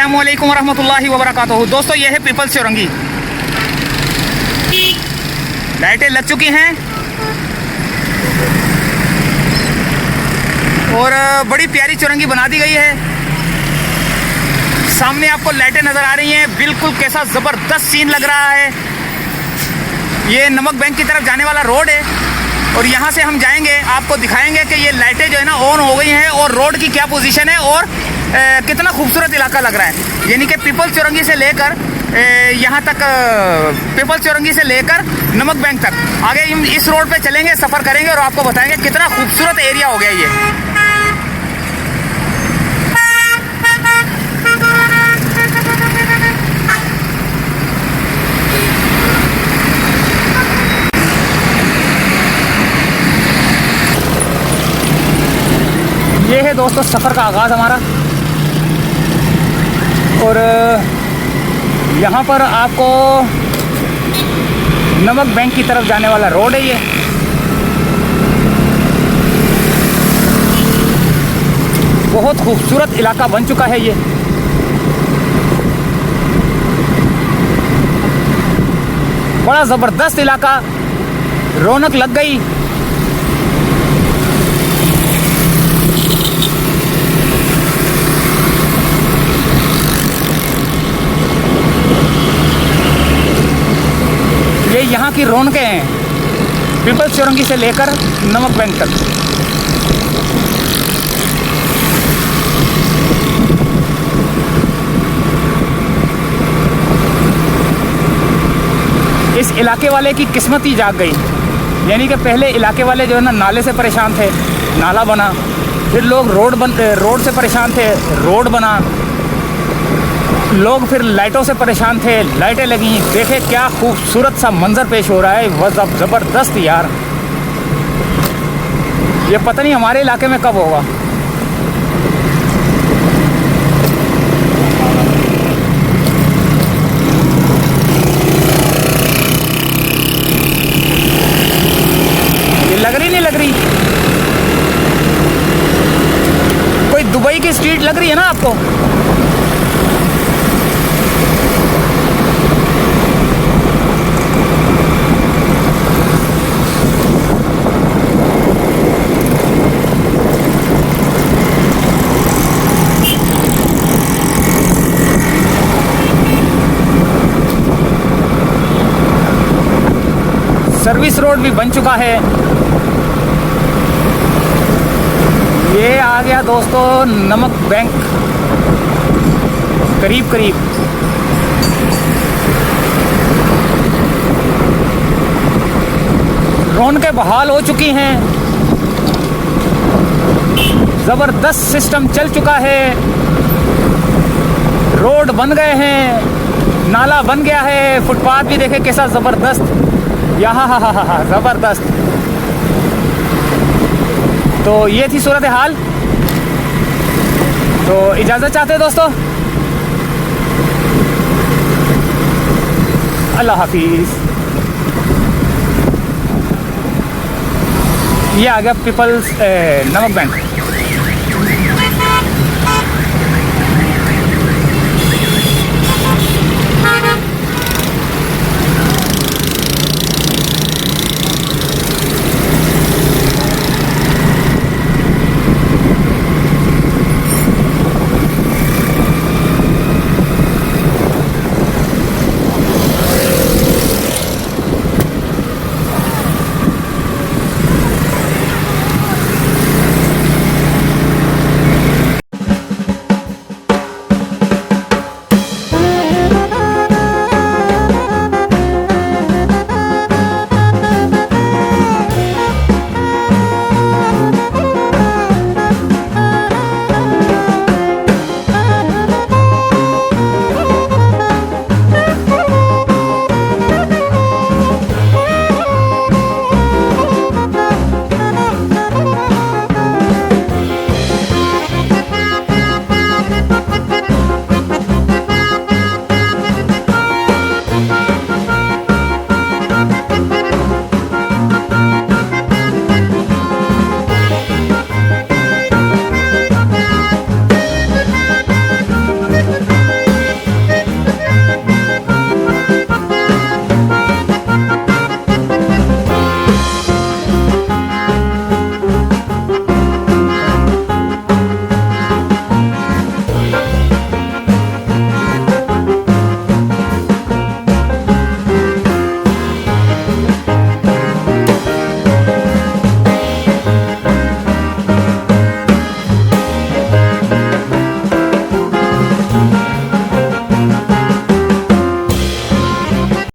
अस्सलामुअलैकुम वरहमतुल्लाहि वबरकातुहू। दोस्तों ये है पीपल्स चौरंगी। लाइटें लग चुकी हैं और बड़ी प्यारी चौरंगी बना दी गई है। सामने आपको लाइटें नज़र आ रही हैं, बिल्कुल कैसा ज़बरदस्त सीन लग रहा है। ये नमक बैंक की तरफ जाने वाला रोड है और यहाँ से हम जाएंगे, आपको दिखाएंगे कि ये लाइटें जो है ना ऑन हो गई हैं और रोड की क्या पोजीशन है और कितना खूबसूरत इलाका लग रहा है। यानी कि पीपल्स चौरंगी से लेकर यहाँ तक, पीपल्स चौरंगी से लेकर नमक बैंक तक आगे हम इस रोड पे चलेंगे, सफ़र करेंगे और आपको बताएंगे कितना खूबसूरत एरिया हो गया ये है दोस्तों सफ़र का आगाज़ हमारा। और यहाँ पर आपको नमक बैंक की तरफ जाने वाला रोड है। ये बहुत खूबसूरत इलाका बन चुका है। ये बड़ा ज़बरदस्त इलाका, रौनक लग गई। ये यहाँ की रौनकें हैं, पीपल्स चौरंगी से लेकर नमक बैंक तक। इस इलाके वाले की किस्मत ही जाग गई। यानी कि पहले इलाके वाले जो है ना नाले से परेशान थे, नाला बना, फिर लोग रोड से परेशान थे, रोड बना, लोग फिर लाइटों से परेशान थे, लाइटें लगी। देखे क्या खूबसूरत सा मंजर पेश हो रहा है, वह ज़बरदस्त यार। ये पता नहीं हमारे इलाके में कब होगा। ये लग रही नहीं लग रही, कोई दुबई की स्ट्रीट लग रही है ना आपको। सर्विस रोड भी बन चुका है। ये आ गया दोस्तों नमक बैंक करीब करीब। रौनकें बहाल हो चुकी हैं, ज़बरदस्त सिस्टम चल चुका है, रोड बन गए हैं, नाला बन गया है, फुटपाथ भी देखे कैसा ज़बरदस्त, यहाँ ज़बरदस्त। तो ये थी सूरत हाल। तो इजाज़त चाहते हैं दोस्तों, अल्लाह हाफिज़। ये आ गया पीपल्स नमक बैंक।